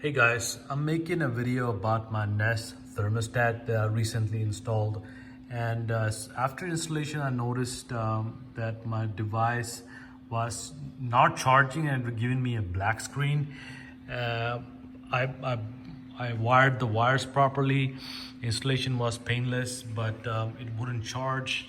Hey guys, I'm making a video about my Nest thermostat that I recently installed, and after installation I noticed that my device was not charging and giving me a black screen. Uh, I, I, I wired the wires properly, installation was painless, but it wouldn't charge.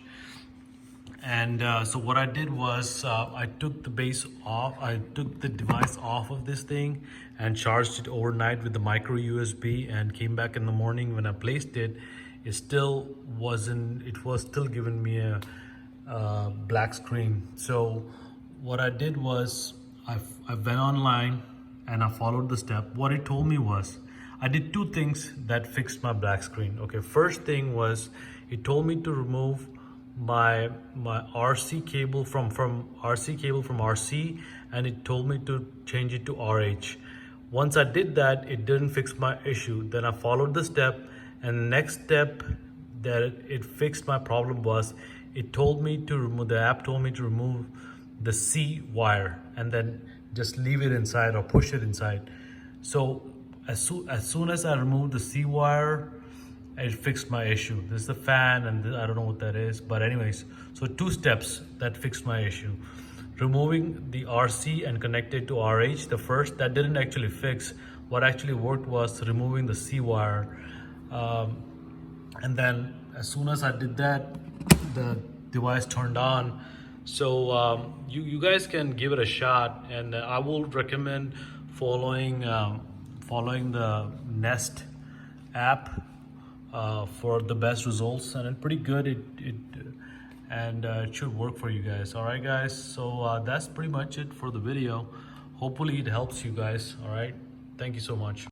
And so what I did was I took the base off, I took the device off of this thing and charged it overnight with the micro USB, and came back in the morning. When I placed it, it still wasn't, it was still giving me a black screen. So what I did was I went online and I followed the step. What it told me was I did two things that fixed my black screen. Okay, first thing was it told me to remove my RC cable from RC, and it told me to change it to RH. Once I did that, it didn't fix my issue. Then I followed the step, and the next step that it fixed my problem was it told me to remove, the app told me to remove the C wire and then just leave it inside or push it inside. So as soon as I removed the C wire, it fixed my issue. This is the fan, and I don't know what that is, but anyways, so two steps that fixed my issue: removing the RC and connected to RH. The first, that didn't actually fix. What actually worked was removing the C wire, and then as soon as I did that, the device turned on. So you guys can give it a shot, and I will recommend following the Nest app for the best results, and it's pretty good. It should work for you guys. All right guys, so that's pretty much it for the video. Hopefully it helps you guys. All right, thank you so much.